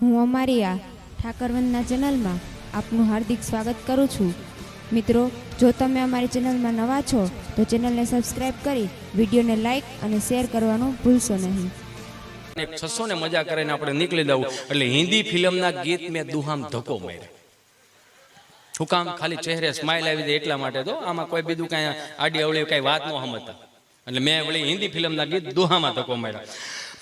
હું અમારી આ ઠાકરવંદના ચેનલમાં આપનું હાર્દિક સ્વાગત કરું છું। મિત્રો, જો તમે અમારી ચેનલમાં નવા છો તો ચેનલને સબસ્ક્રાઇબ કરી વિડીયોને લાઇક અને શેર કરવાનું ભૂલશો નહીં। 600 ને મજા કરીને આપણે નીકળી દઉં એટલે હિન્દી ફિલ્મના ગીત મેં દુહામ ધક્કો માર્યો। શું કામ? ખાલી ચહેરે સ્માઇલ આવી જાય એટલા માટે। તો આમાં કોઈ બીજું કાંઈ આડી અવળી કાંઈ વાત ન સમજતા એટલે મેં વળી હિન્દી ફિલ્મના ગીત દુહામાં ધક્કો માર્યો।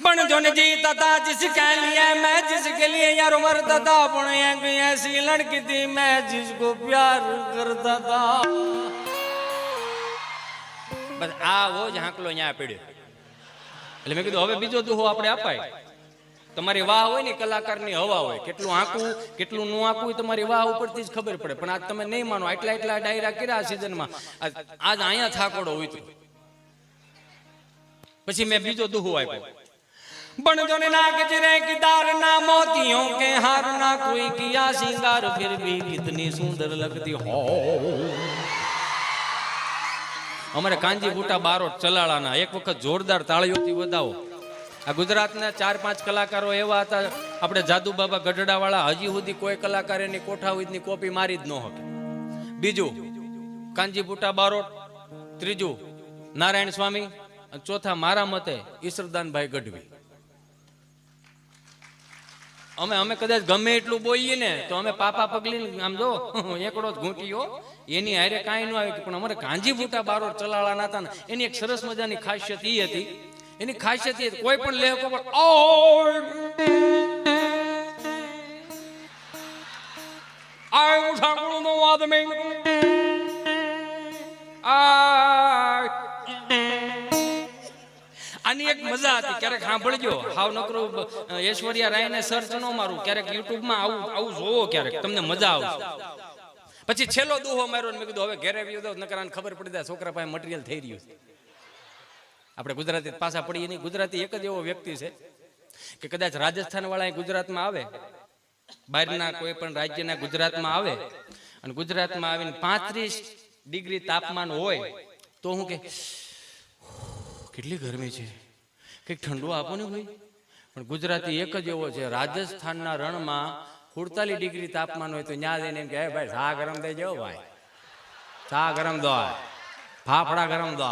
પણ જોને जीता था जिसके लिए मैं जिसके लिए यार मरता था, पण एक ऐसी लड़की थी मैं जिसको प्यार करता था। बस आ वो જ હાંકલો અહીંયા પડ્યો એટલે મેં કીધું હવે બીજો દુહો આપણે અપાય। તમારી વાહ હોય ને કલાકારની હવા હોય, કેટલું આંકવું કેટલું નું આંકવું તમારી વાહ ઉપરથી જ ખબર પડે। પણ આજ તમે નહીં માનો, એટલા ડાયરા કર્યા સિઝનમાં, આજ અહીંયા થાકોડો ઉતર્યો। પછી મેં બીજો દુહો આપ્યો। बन जो ने ना गजरे की दार ना मोतियों के हार ना कोई किया सिंगार, फिर भी कितनी सुंदर लगती हो। हमारे कांजी बूटा बारोट चलाड़ाना एक वक्त जोरदार ताळीओथी वधावो। आ गुजरातना 4-5 कलाकारो एवा हता, आपणे जादू बाबा गढडावाळा हजी सुधी कोई कलाकार एनी कोठावीदनी कॉपी मारी ज न सके। बीजू कांजी बूटा बारोट, त्रीजू नारायण स्वामी, चौथा मारा मते ईश्वरदान भाई गढ़वी। અમે કદાચ ગમે એટલું બોલીએ ને તો અમે પાપા પગલી આમ જો એકડો જ ઘૂંટીયો એની હારે કાંઈ ન આવે। પણ અમારે કાંજી બૂટા બારોટ ચલાળાના હતા ને એની એક સરસ મજાની ખાસિયત એ હતી, એની ખાસિયત એ કોઈ પણ લેખકો પર આય ઠાકોરનો આદમી આની એક મજા હતી। ક્યારેક સાંભળજો, હાવ નકરું ઐશ્વર્યા રાયને સર્ચ ન મારું, ક્યારેક યુટ્યુબમાં આવું જોવો, ક્યારેક તમને મજા આવશે। પછી છેલ્લો દુહો માર્યો, મેં કીધું હવે ઘેરે આવ્યો દો નકરાને ખબર પડી જાય છોકરા પાસે મટીરિયલ થઈ રહ્યું છે। આપણે ગુજરાતી પાછા પડીએ નહીં। ગુજરાતી એક જ એવો વ્યક્તિ છે કે કદાચ રાજસ્થાન વાળા ગુજરાતમાં આવે, બહારના કોઈ પણ રાજ્યના ગુજરાતમાં આવે અને ગુજરાતમાં આવીને 35 ડિગ્રી તાપમાન હોય તો હું કે કેટલી ગરમી છે, કંઈક ઠંડુ આપો ને ભાઈ। પણ ગુજરાતી એક જ એવો છે, રાજસ્થાનના રણમાં 48 ડિગ્રી તાપમાન હોય તો ત્યાં જઈને એમ કે ભાઈ ચા ગરમ થઈ જાઓ, ભાઈ ચા ગરમ દો, ફાફડા ગરમ દો।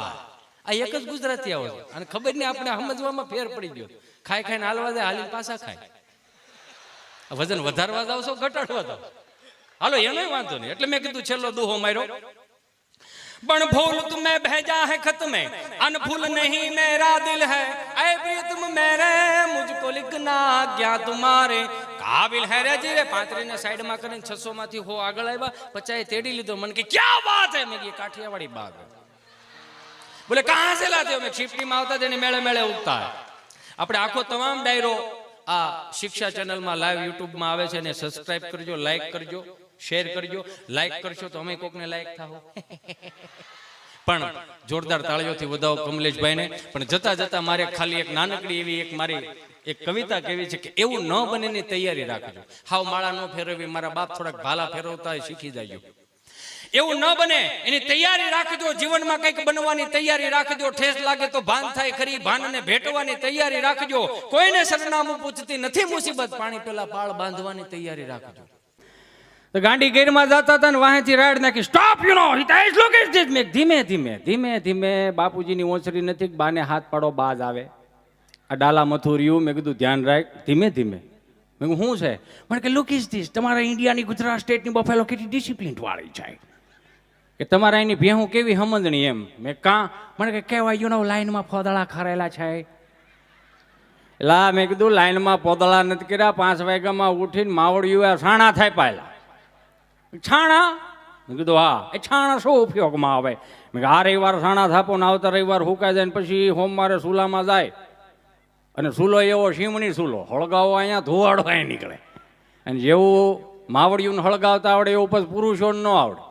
આ એક જ ગુજરાતી આવો છે અને ખબર નહીં આપણે સમજવામાં ફેર પડી ગયો। ખાઈ ખાઈને હાલવા દે, હાલીને પાછા ખાય। વજન વધારવા જાવ છો ઘટાડવા જાવ, હાલો એનો વાંધો નહીં। એટલે મેં કીધું છેલ્લો દુહો માર્યો। बन फूल तुम्हें भेजा है खत में, अनफूल नहीं मेरा दिल है, ऐ प्रीतम मेरे मुझको लिखना क्या तुम्हारे काबिल है रे जी रे। 35 ने साइड में કરીને 600 માંથી હો આગળ આવ્યા, 50 તેડી લીધો। मन की क्या बात है, मैं ये काठियावाड़ी बात है। बोले कहां से लाते हो? मैं शिफ्टी में આવતા જને મેળે મેળે ઉગતા है। આપણે આખો તમામ ડાયરો આ શિક્ષા ચેનલ માં લાઈવ યુટ્યુબ માં આવે છે ને સબસ્ક્રાઇબ કરજો, લાઈક કરજો, શેર કરજો। લાઈક કરશો તો અમે કોકને લાઈક થાઓ। પણ જોરદાર તાળીઓથી વધાવો કમલેશભાઈને। પણ જતા જતા મારે ખાલી એક નાનકડી એવી એક મારી એક કવિતા કહેવી છે કે એવું ન બને ની તૈયારી રાખજો। હાવ માળા ન ફેરવી, મારા બાપ થોડાક ભાલા ફેરવતા હોય શીખી જાજો। એવું ન બને એની તૈયારી રાખજો, જીવનમાં કંઈક બનવાની તૈયારી રાખજો। ઠેસ લાગે તો ભાન થાય ખરી, ભાનને ભેટવાની તૈયારી રાખજો। કોઈને સરનામું પૂછતી નથી મુસીબત, પાણી પેલા પાળ બાંધવાની તૈયારી રાખજો। તો ગાંડી ગેરમાં જતા હતા ને વાહેથી રાડ નાખી, stop you know Hitaish look at this. મેં ધીમે ધીમે બાપુજીની ઓસરી નથી, બાને હાથ પાડો બાજ આવે, આ ડાલા મથુરિયું। મેં કીધું ધ્યાન રાખ, ધીમે ધીમે। મેં કીધું શું છે? પણ કે લુક ઇઝ ધીસ, તમારા ઇન્ડિયાની ગુજરાત સ્ટેટની બફેલો કેટલી ડિસિપ્લિન વાળી છે, કે તમારા એની ભેહું કેવી સમજણી એમ। મેં કાં? મને કે કહેવાય યુ નો લાઈનમાં ફોદળા ખરેલા છે। એલા મેં કીધું લાઈનમાં પોદળા નથી કર્યા, 5 વાગ્યામાં ઉઠીને માવડિયું છાણા થાય પાયલા। છાણા? મેં કીધું હા। એ છાણા શું ઉપયોગમાં આવે? મેં આ રવિવાર છાણા થાપો ને આવતા રવિવાર હુકાઈ જાય ને પછી સોમવારે ચૂલામાં જાય, અને ચૂલો એવો શીમણી ચૂલો, હળગાવો અહીંયા ધુવાડો અહીં નીકળે। અને જેવું માવડિયું હળગાવતા આવડે એવું પછી પુરુષોને ન આવડે।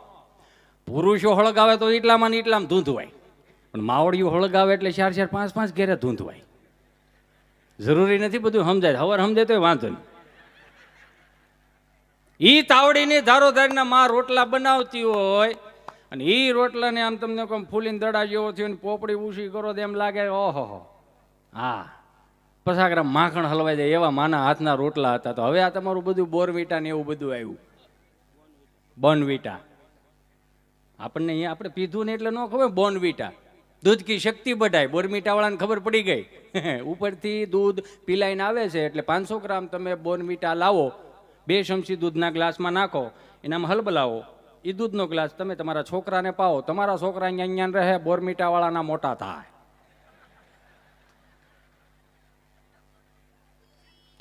પુરુષો હળગાવે તો એટલામાં ને એટલામાં ધૂંધવાય, પણ માવડિયું હળગાવે એટલે 4-4, 5-5 ઘેરે ધૂંધવાય। જરૂરી નથી બધું સમજાય, હવાર સમજાય તો વાંધો નહીં। ઈ તાવડીની ધારોધારીના માં રોટલા બનાવતી હોય અને ઈ રોટલાને આમ તમને કોઈ ફૂલીને દડા જેવો થયો ને પોપડી ઊંચી કરો તો એમ લાગે ઓહો હા। પસાકરા માખણ હલવાઈ જાય એવા માના હાથના રોટલા હતા. તો હવે આ તમારું બધું બોરવીટા ને એવું બધું આવ્યું, બોર્નવીટા. આપણને અહીંયા આપણે પીધું ને એટલે ન ખબર બોર્નવીટા, દૂધ કી શક્તિ બઢાય. બોર્નવીટા વાળાને ખબર પડી ગઈ ઉપરથી દૂધ પીલાઈને આવે છે એટલે 500 ગ્રામ તમે બોર્નવીટા લાવો, 2 ચમચી દૂધના ગ્લાસમાં નાખો, એનામાં હલબલાવો, એ દૂધનો ગ્લાસ તમે તમારા છોકરાને પાવો, તમારા છોકરા અહીંયા રહે, બોર્નવીટા વાળાના મોટા થાય.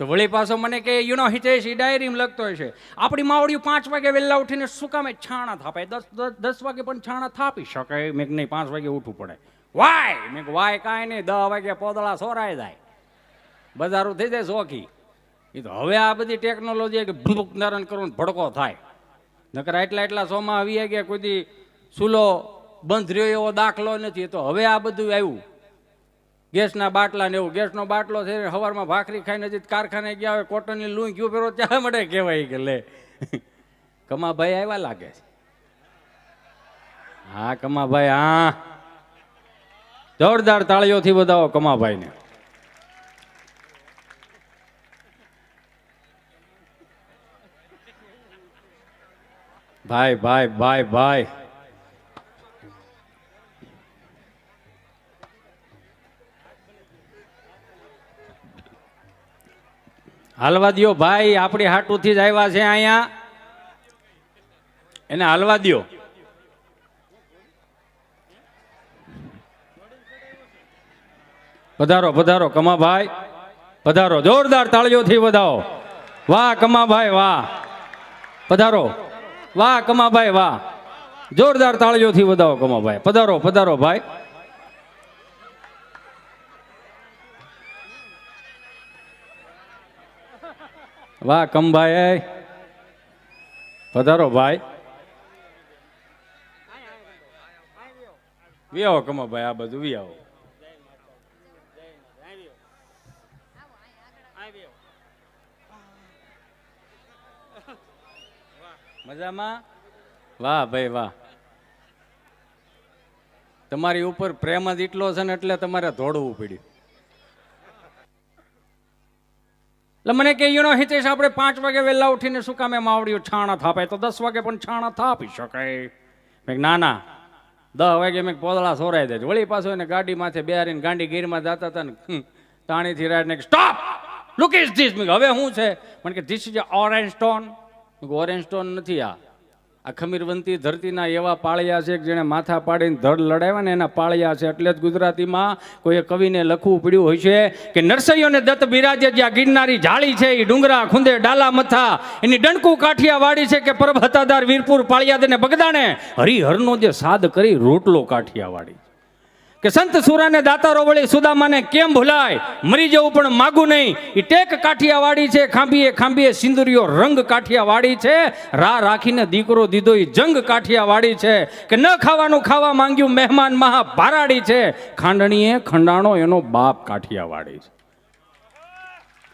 તો વળી પાછો મને કે હિતેશ એ ડાયરીમાં લખતો હોય છે આપણી માવડીઓ 5 વાગે વહેલા ઉઠીને શું કામે છાણા થાપે, 10 વાગે પણ છાણા થાપી શકે. મેં નહીં 5 વાગે ઉઠવું પડે. વાય મેં વાય કાંઈ નહીં, 10 વાગે પોદળા સોરાઈ જાય, બજારો થઈ જાય શોખી. એ તો હવે આ બધી ટેકનોલોજી કે ભૂક નારણ કરવું ભડકો થાય. નકર એટલા સોમાં આવી ગયા કોઈ દી સુલો બંધ રહ્યો એવો દાખલો નથી. તો હવે આ બધું આવ્યું, ગેસના બાટલા ને એવું. ગેસનો બાટલો છે, સવારમાં ભાખરી ખાઈને હજી કારખાને ગયા હોય, કોટનની લૂંઈ ગયું પેલો ત્યાં મળે કહેવાય કે લે કમાભાઈ આવ્યા લાગે છે. હા કમાભાઈ, હા જોરદાર તાળીઓથી વધાવો કમાભાઈને. ભાઈ ભાઈ ભાઈ ભાઈ હાલવા દ્યો ભાઈ, આપણી હાટુથી જ આવ્યા છે અહીંયા, એને હાલવા દ્યો. પધારો પધારો કમાભાઈ, પધારો, જોરદાર તાળીઓથી વધાવો. વાહ કમાભાઈ વાહ, પધારો. વાહ કમાભાઈ વાહ, જોરદાર તાળીઓથી વધાવો કમાભાઈ. પધારો પધારો ભાઈ. વાહ કમભાઈ, પધારો ભાઈ. વી આવો કમાભાઈ, આ બધું વી આવો. મજામાં? વાહ ભાઈ વાહ. તમારી ઉપર પ્રેમ જ એટલો છે ને એટલે તમારે દોડવું પડ્યું. એટલે મને કે હિતેશ આપણે 5 વાગે વહેલા ઉઠીને શું કામે માવડીઓ છાણા થાપે, તો 10 વાગે પણ છાણા થાપી શકાય. મેં ના ના 10 વાગે મેં પોદળા સોરાઈ દે. વળી પાછો એને ગાડી માથે બેહારીને ગાંડી ગીરમાં જતા હતા ને તાણીથી રાડ ને સ્ટોપ, લુક ઇઝ ધીસ. મેં હવે શું છે? મને કે this is orange stone. Orange stone નથી, આ ખમીરવંતી ધરતીના એવા પાળિયા છે કે જેને માથા પાડીને ધડ લડાવ્યા ને એના પાળિયા છે. એટલે જ ગુજરાતીમાં કોઈ કવિને લખવું પડ્યું હોય છે કે નરસૈયોને દત્ત બિરાજે જ્યાં ગિરનારી જાળી છે, એ ડુંગરા ખૂંદે ડાલા મથા, એની ડણકું કાઠિયા વાડી છે કે પરબ હતાદાર વીરપુર પાળિયાદ ને બગદાણે હરિહરનો જે સાદ કરી રોટલો કાઠિયા વાડી. કે સંત સુરાને દાતારો વળી સુદામાને કેમ ભૂલાય, મરી જવું પણ માગું નહીં, એ ટેક કાઠિયાવાડી છે, ખાંભીએ ખાંભીએ સિંદુરિયો રંગ કાઠિયાવાડી છે, રા રાખીને દીકરો દીધો એ જંગ કાઠિયાવાડી છે. કે ન ખાવાનું ખાવા માંગ્યું મહેમાન મહા ભારાડી છે, ખાંડણીએ ખંડાણો એનો બાપ કાઠિયાવાડી છે.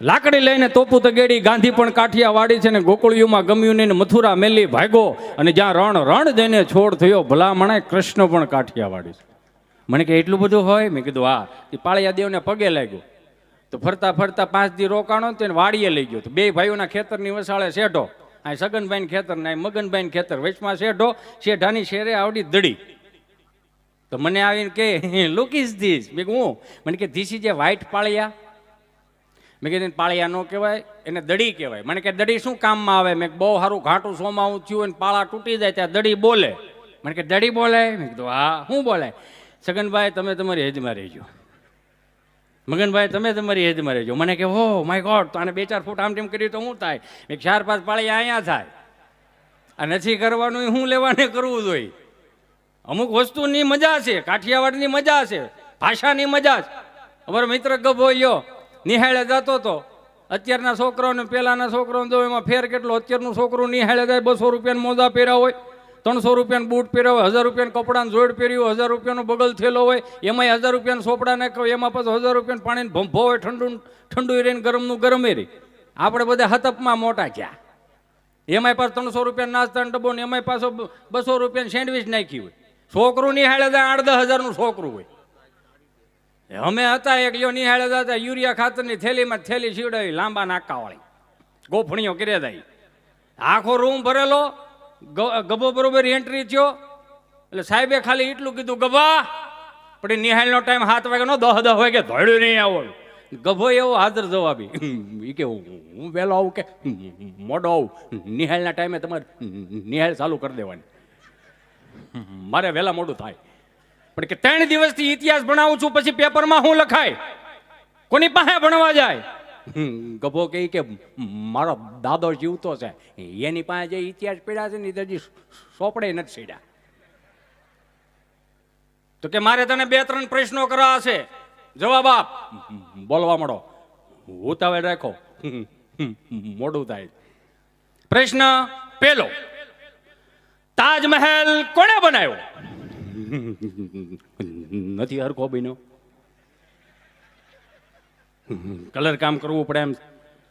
લાકડી લઈને તોપું તગેડી ગાંધી પણ કાઠિયાવાડી છે. ને ગોકુળિયુમાં ગમ્યું નહીં, મથુરા મેલી ભાગ્યો, અને જ્યાં રણ રણ જઈને છોડ થયો ભલામણે કૃષ્ણ પણ કાઠિયાવાડી છે. મને કે એટલું બધું હોય? મેં કીધું હા. એ પાળિયા દેવને પગે લાગ્યો તો ફરતા ફરતા 5 દી રોકાણો તેને વાડીએ લઈ ગયો. તો 2 ભાઈઓના ખેતરની વસાળે શેઢો, આ સગનભાઈ ખેતર ને મગનભાઈ ખેતર, વચમાં શેઢો, શેઢાની શેરે આવડી દડી. તો મને આવીને કે લુક ઇઝ ધીસ. મેં હું મને કે ધીસ ઇઝ એ વ્હાઈટ પાળિયા. મેં કીધું પાળિયા ન કહેવાય, એને દડી કહેવાય. મને કે દડી શું કામમાં આવે? મેં બહુ સારું ઘાટું સોમાવું થયું અને પાળા તૂટી જાય ત્યાં દડી બોલે. મને કે દડી બોલે? મેં કીધું હા. શું બોલે? સગનભાઈ તમે તમારી હેજમાં રહેજો, મગનભાઈ તમે તમારી હેજમાં રહેજો. મને કે હો માય ગોડ, તો આને 2-4 ફૂટ આમ તેમ કર્યું તો શું થાય? 4-5 પાળિયા અહીંયા થાય. આ નથી કરવાનું, શું લેવાને કરવું જોઈએ? અમુક વસ્તુની મજા છે, કાઠિયાવાડની મજા છે, ભાષાની મજા છે. અમારો મિત્ર ગભોયો નિહાળે જતો હતો. અત્યારના છોકરાઓને પહેલાના છોકરાઓને જો એમાં ફેર કેટલો. અત્યારનું છોકરું નિહાળે જાય 200 રૂપિયાના મોજા પહેર્યા હોય, 300 રૂપિયાનું બૂટ પહેર્યા હોય, 1000 રૂપિયાનું કપડાનું જોડ પહેર્યું હોય, 1000 રૂપિયાનો બગલ થયેલો હોય, એમાંય 1000 રૂપિયાના સોપડા નાખ્યો, એમાં પાછું 1000 રૂપિયાનું પાણીને ભંભો હોય, ઠંડુ રહીને ગરમનું ગરમે રહી. આપણે બધા હતપમાં મોટા ક્યાં, એમાંય પાછું 300 રૂપિયા નાસ્તાનો ડબ્બો ને એમાંય પાછો 200 રૂપિયાની સેન્ડવીચ નાખી હોય. છોકરું નિહાળે જાય 8-10 હજારનું છોકરું હોય. અમે હતા એક યો નિહાળે હતા યુરિયા ખાતરની થેલીમાં થેલી સીવડાવી લાંબા નાકાવાળી ગોફણીઓ કર્યા હતા આખો રૂમ ભરેલો ગભો બરોબર એન્ટ્રી થયો એટલે સાહેબે ખાલી એટલું કીધું ગભા પણ નિહાળનો ટાઈમ 7 વાગે નો 10 વાગે ધોળ્યું નહીં આવો ગભો એવો હાજર જવાબી એ કે હું વહેલો આવું કે મોડો આવું નિહાળના ટાઈમે તમારે નિહાળ ચાલુ કરી દેવાની મારે વહેલા મોડું થાય પણ કે 3 દિવસથી ઇતિહાસ ભણાવું છું પછી પેપરમાં શું લખાય કોની પાસે ભણવા જાય ગભો કહે કે મારો દાદો જીવતો છે એની પાસે જે ઇતિહાસ પીડ્યા છે ને એ હજી સોપડે નથી સીડ્યા તો કે મારે તને 2-3 પ્રશ્નો કરવા છે જવાબ આપ બોલવા મળો ઉતાવળ રાખો મોડું થાય પ્રશ્ન પહેલો તાજમહેલ કોણે બનાવ્યો નથી હરખો બન્યો કલર કામ કરવું પડે એમ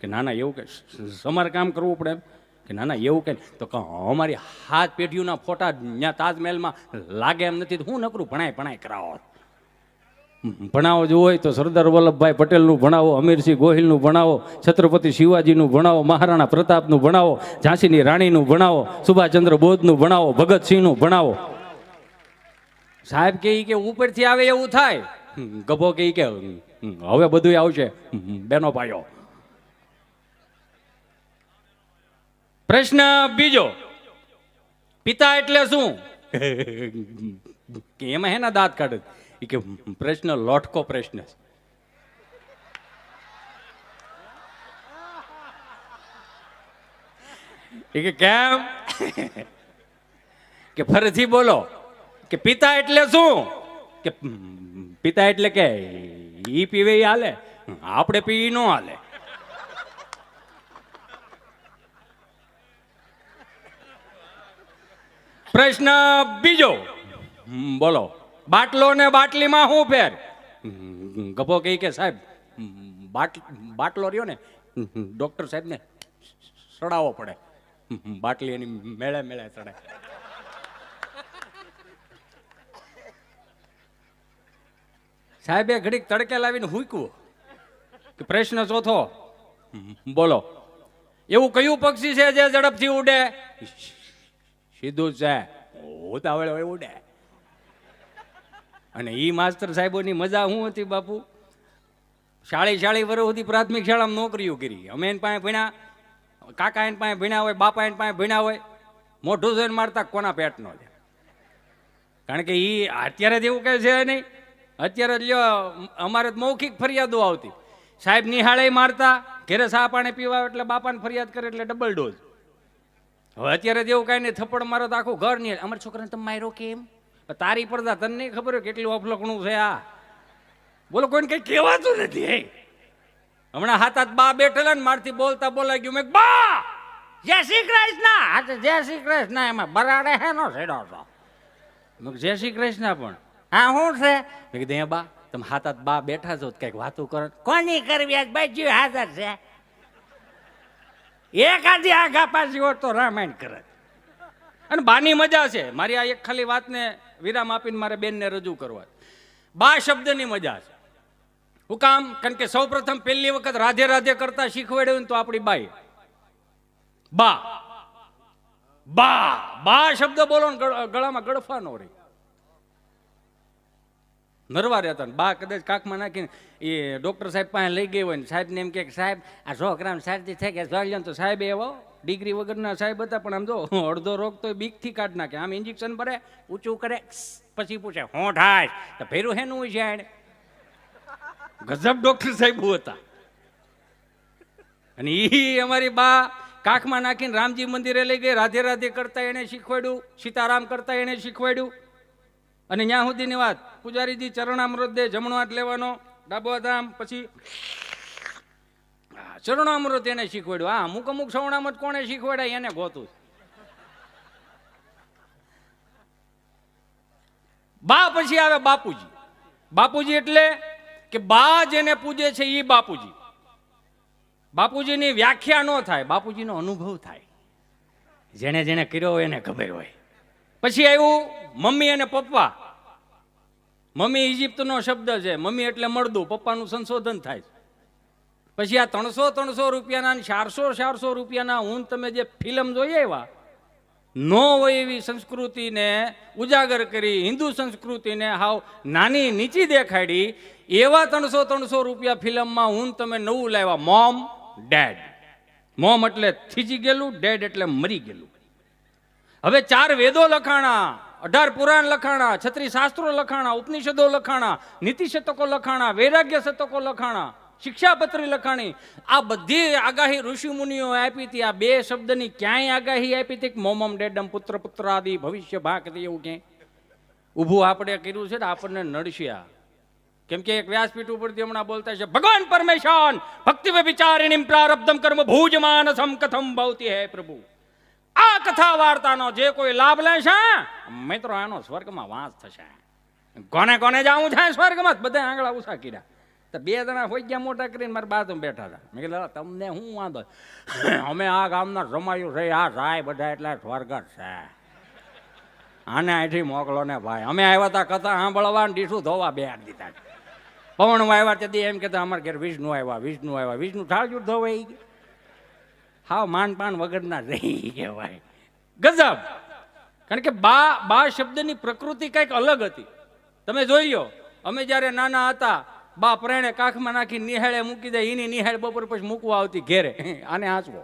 કે નાના એવું કે સમાર કામ કરવું પડે એમ કે નાના એવું કે તો અમારી હાથ પેઢીઓના ફોટા ત્યાં તાજમહેલમાં લાગે એમ નથી હું નકરું ભણાય કરાવો ભણાવો જો હોય તો સરદાર વલ્લભભાઈ પટેલનું ભણાવો અમીરસિંહ ગોહિલનું ભણાવો છત્રપતિ શિવાજીનું ભણાવો મહારાણા પ્રતાપનું ભણાવો ઝાંસીની રાણીનું ભણાવો સુભાષચંદ્ર બોઝનું ભણાવો ભગતસિંહનું ભણાવો સાહેબ કે ઉપરથી આવે એવું થાય ગભો કે હવે બધું આવશે બેનો પાયો પ્રશ્ન બીજો પિતા એટલે શું કે એમાં હેના દાંત કાઢે કે પ્રશ્ન લોટકો પ્રશ્ન છે કે કેમ કે ફરીથી બોલો કે પિતા એટલે શું કે પિતા એટલે કે ઈ પીવે ઈ હાલે આપણે પી નો હાલે પ્રશ્ન બીજો બોલો બાટલો ને બાટલીમાં શું ફેર ગભો કહી કે સાહેબ બાટલો રહ્યો ને ડોક્ટર સાહેબ ને સડાવવો પડે બાટલી એની મેળે મેળે ચડે સાહેબે ઘડીક તડકે લાવીને હુંકવું કે પ્રશ્ન ચોથો બોલો એવું કયું પક્ષી છે જે ઝડપથી ઉડે સીધું છે ઉતાવળ હોય ઉડે અને ઈ માસ્ટર સાહેબોની મજા શું હતી બાપુ 40 વર્ષ સુધી પ્રાથમિક શાળામાં નોકરીઓ કરી અમે એની પાસે ભણ્યા કાકા એની પાસે ભણ્યા હોય બાપા એની પાસે ભણ્યા હોય મોઢું જોઈને મારતા કોના પેટનો છે કારણ કે ઈ અત્યારે જ એવું કહે છે નહીં અત્યારે લ્યો અમારે મૌખિક ફરિયાદો આવતી સાહેબ નિહાળે મારતા ઘેરે ચા પાણી પીવા એટલે બાપાને ફરિયાદ કરે એટલે ડબલ ડોઝ હવે અત્યારે જેવું કાંઈ નહીં થપ્પડ મારો તો આખું ઘર નહીં અમારા છોકરાને તમે માર્યો કેમ તારી પડદા તને નહીં ખબર હોય કેટલું અફલકણું છે આ બોલો કોઈને કઈ કહેવાતું નથી હમણાં હાથ બા બેઠેલા ને મારથી બોલતા બોલાઈ ગયું મેં બા જય શ્રી કૃષ્ણ જય શ્રી કૃષ્ણ એમાં બરાડે હે નો છેડો છો જય શ્રી કૃષ્ણ પણ હા શું છે મેં કીધું હે બા તમે હાથ બા બેઠા છો કઈક વાતું કરો કોની કરવી આજ બાજુ હાજર છે એકાદી આગા પાછી હોત તો રામાયણ કરે અને બાની મજા છે મારી આ એક ખાલી વાતને વિરામ આપીને મારે બેનને રજૂ કરવા બા શબ્દની મજા છે હું કામ કારણ કે સૌ પ્રથમ પહેલી વખત રાધે રાધે કરતા શીખવાડ્યું તો આપણી બાઈ બા બા બા શબ્દ બોલો ને ગળામાં ગળફાનો રહી નરવા રહેતા ને બા કદાચ કાખમાં નાખીને એ ડોક્ટર સાહેબ પાસે લઈ ગઈ હોય ને સાહેબને એમ કે સાહેબ આ છોકરાને શરદી થઈ ગયા જોઈ લો તો સાહેબ એવો ડિગ્રી વગરના સાહેબ હતા પણ આમ જો અડધો રોગ તો બીકથી કાઢ નાખે આમ ઇન્જેક્શન ભરે ઊંચું કરે પછી પૂછે હું થાય તો ફેરું હેનું હોય છે એને ગજબ ડોક્ટર સાહેબ હતા અને એ અમારી બા કાખમાં નાખીને રામજી મંદિરે લઈ ગઈ રાધે રાધે કરતા એને શીખવાડ્યું સીતારામ કરતા એને શીખવાડ્યું અને ત્યાં સુધીની વાત પૂજારીજી ચરણામૃત દે જમણો હાથ લેવાનો ડાબો હાથ આમ પછી ચરણામૃત એને શીખવાડ્યું હા અમુક સવણામત કોણે શીખવાડ્યા એને ગોતું બા પછી આવે બાપુજી બાપુજી એટલે કે બા જેને પૂજે છે એ બાપુજી બાપુજીની વ્યાખ્યા ન થાય બાપુજીનો અનુભવ થાય જેને જેને કર્યો હોય એને ખબર હોય પછી આવ્યું મમ્મી અને પપ્પા મમ્મી ઇજિપ્તનો શબ્દ છે. મમ્મી એટલે મળદું, પપ્પાનું સંશોધન થાય. પછી આ 300 રૂપિયાના 400 રૂપિયાના હું તમે જે ફિલ્મ જોઈએ એવા નો હોય એવી સંસ્કૃતિને ઉજાગર કરી, હિન્દુ સંસ્કૃતિને હાવ નાની નીચી દેખાડી, એવા 300 રૂપિયા ફિલ્મમાં હું તમે નવું લાવ્યા. Mom dead. મોમ એટલે થીજી ગયેલું, ડેડ એટલે મરી ગયેલું. હવે 4 વેદો લખાણા, 18 પુરાણ લખાણા, 36 શાસ્ત્રો લખાણા, ઉપનિષદો લખાણા, નીતિ શતકો લખાણા, વૈરાગ્ય શતકો લખાણા, શિક્ષાપત્રી લખાણી. આ બધી આગાહી ઋષિ મુનિઓ આપી હતી. આ 2 શબ્દની ક્યાંય આગાહી આપી હતી કે મોમમ ડેડમ પુત્ર પુત્રાદિ ભવિષ્ય ભાગતી એવું ક્યાંય ઊભું આપણે કર્યું છે ને આપણને નડશે આ. કેમ કે એક વ્યાસપીઠ ઉપરથી હમણાં બોલતા છે ભગવાન પરમેશાન ભક્તિ વિચારિણીમ પ્રારબ્ધમ કર્મ ભુજમાનસમ કથમ ભવતી હે પ્રભુ. આ કથા વાર્તાનો જે કોઈ લાભ લેશે મિત્રો એનો સ્વર્ગમાં વાસ થશે. કોને કોને જવું છે સ્વર્ગમાં? બધા આંગળા ઉષા કર્યા. તો 2 જણા હોય ગયા મોટા કરીને મારા બાજુ બેઠા હતા. મેં કીધું તમને શું વાંધો? અમે આ ગામના રમાયું છે, આ રાય બધા એટલે સ્વર્ગ છે, આને અહીંથી મોકલો ને ભાઈ. અમે આવ્યા હતા કથા સાંભળવા ને ડીશું ધોવા બેહાડી દીધા. પવનમાં આવ્યા તેથી એમ કહેતા અમારા ઘેર વિષ્ણુ આવ્યા, વિષ્ણુ આવ્યા. વિષ્ણુ ઠાળજુર ધોવાઈ ગયા. હાવ માનપાન વગરના રહી કહેવાય. ગજબ. કારણ કે બા શબ્દની પ્રકૃતિ કંઈક અલગ હતી. તમે જોઈ લો, અમે જ્યારે નાના હતા બા પ્રેણે કાખમાં નાખી નિહાળે મૂકી દે, એની નિહાળ બપોર પછી મૂકવા આવતી ઘેરે. આને હસવો,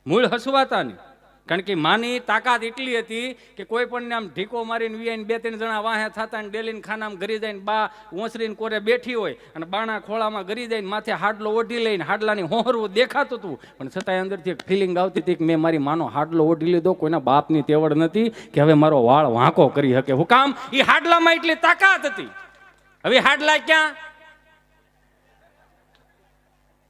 મૂળ હસવાતા નહીં. કારણ કે માની તાકાત એટલી હતી કે કોઈ પણ આમ ઢીકો મારીને વીઆઈને 2-3 જણા વાહે થતા ને ડેલીને ખાનામાં ગરી જઈને બા ઓસરીને કોરે બેઠી હોય અને બાણા ખોળામાં ગરી જઈને માથે હાડલો ઓઢી લઈને હાડલાની હોહરવું દેખાતું હતું, પણ છતાંય અંદરથી એક ફિલિંગ આવતી હતી કે મેં મારી માનો હાડલો ઓઢી લીધો. કોઈના બાપની તેવડ નથી કે હવે મારો વાળ વાંકો કરી શકે. હું કામ? એ હાડલામાં એટલી તાકાત હતી. હવે હાડલા ક્યાં?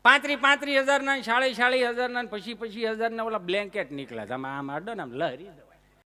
35,000 ના 40,000 ના પછી 20,000 ના ઓલા બ્લેન્કેટ નીકળ્યા. તમે આમ આડો ને આમ લહેરી જવાય.